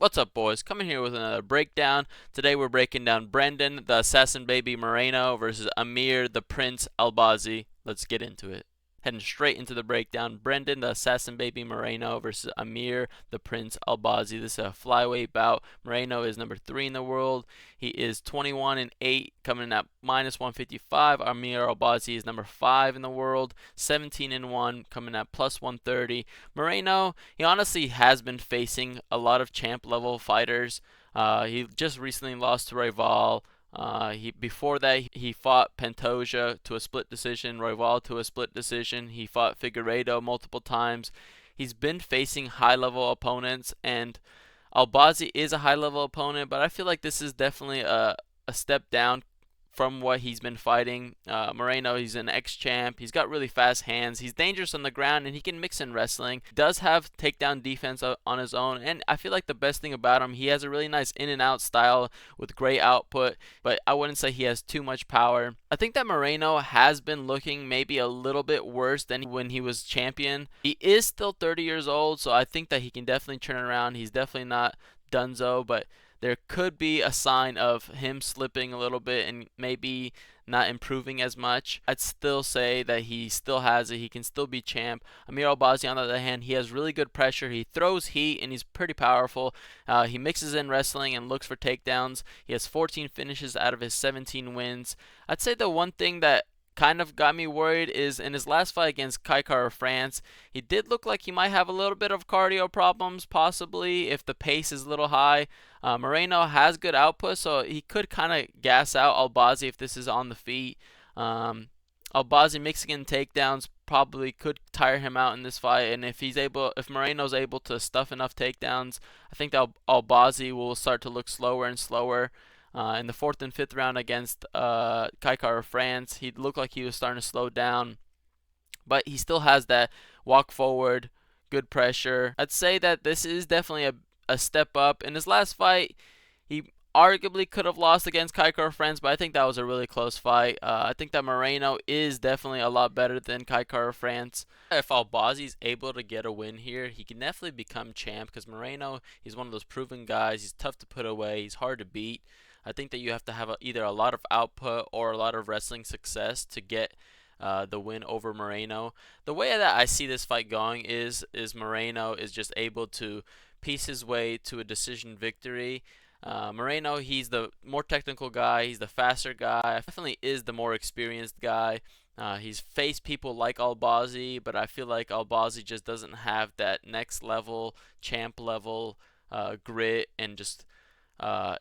What's up, boys? Coming here with another breakdown. Today we're breaking down Brendan, the Assassin Baby Moreno versus Amir, the Prince Albazi. Let's get into it. Heading straight into the breakdown. Brendan, the Assassin Baby Moreno versus Amir, the Prince Albazi. This is a flyweight bout. Moreno is number 3 in the world. He is 21-8, coming in at -155. Amir Albazi is number 5 in the world, 17-1, coming at +130. Moreno, he honestly has been facing a lot of champ level fighters. He just recently lost to Royval. Before that, he fought Pantoja to a split decision, Royval to a split decision. He fought Figueiredo multiple times. He's been facing high-level opponents, and Albazi is a high-level opponent, but I feel like this is definitely a step down from what he's been fighting. Moreno, he's an ex-champ. He's got really fast hands. He's dangerous on the ground, and he can mix in wrestling. He does have takedown defense on his own, and I feel like the best thing about him, he has a really nice in-and-out style with great output, but I wouldn't say he has too much power. I think that Moreno has been looking maybe a little bit worse than when he was champion. He is still 30 years old, so I think that he can definitely turn around. He's definitely not donezo, but there could be a sign of him slipping a little bit and maybe not improving as much. I'd still say that he still has it. He can still be champ. Amir Albazi, on the other hand, he has really good pressure. He throws heat and he's pretty powerful. He mixes in wrestling and looks for takedowns. He has 14 finishes out of his 17 wins. I'd say the one thing that kind of got me worried is in his last fight against Kaikar of France, he did look like he might have a little bit of cardio problems, possibly if the pace is a little high. Moreno has good output, so he could kind of gas out Albazi if this is on the feet. Albazi mixing in takedowns probably could tire him out in this fight, and if Moreno's able to stuff enough takedowns, I think that Albazi will start to look slower and slower. In the 4th and 5th round against Kaikar of France, he looked like he was starting to slow down, but he still has that walk forward, good pressure. I'd say that this is definitely a step up. In his last fight, he arguably could have lost against Kaikar of France, but I think that was a really close fight. I think that Moreno is definitely a lot better than Kaikar of France. If Albazi's able to get a win here, he can definitely become champ because Moreno, he's one of those proven guys. He's tough to put away. He's hard to beat. I think that you have to have either a lot of output or a lot of wrestling success to get the win over Moreno. The way that I see this fight going is Moreno is just able to piece his way to a decision victory. Moreno, he's the more technical guy. He's the faster guy. Definitely is the more experienced guy. He's faced people like Albazi, but I feel like Albazi just doesn't have that next level, champ level grit and just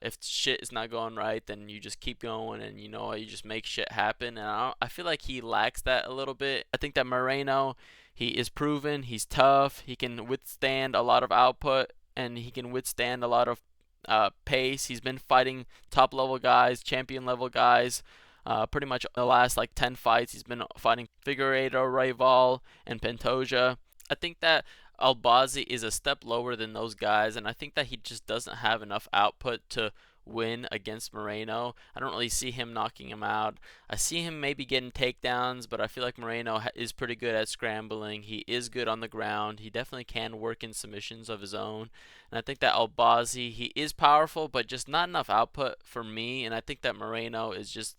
if shit is not going right, then you just keep going and you just make shit happen. And I feel like he lacks that a little bit. I think that Moreno, he is proven, he's tough, he can withstand a lot of output, and he can withstand a lot of pace. He's been fighting top level guys, champion level guys. Pretty much the last like 10 fights, he's been fighting Figueiredo, Royval, and Pantoja. I think that Albazi is a step lower than those guys, and I think that he just doesn't have enough output to win against Moreno. I don't really see him knocking him out. I see him maybe getting takedowns, but I feel like Moreno is pretty good at scrambling. He is good on the ground. He definitely can work in submissions of his own. And I think that Albazi, he is powerful, but just not enough output for me. And I think that Moreno is just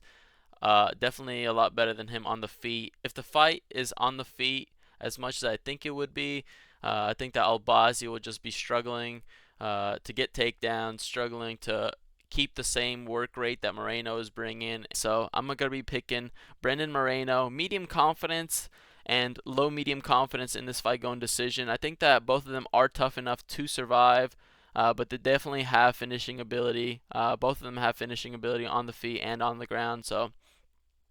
definitely a lot better than him on the feet. If the fight is on the feet as much as I think it would be, I think that Albazi will just be struggling to get takedowns, struggling to keep the same work rate that Moreno is bringing. So I'm going to be picking Brendan Moreno, medium confidence and low medium confidence in this fight going decision. I think that both of them are tough enough to survive, but they definitely have finishing ability. Both of them have finishing ability on the feet and on the ground. So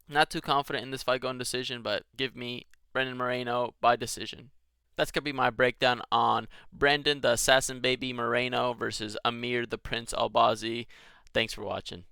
not too confident in this fight going decision, but give me Brendan Moreno by decision. That's going to be my breakdown on Brendan, the Assassin Baby Moreno versus Amir, the Prince Albazi. Thanks for watching.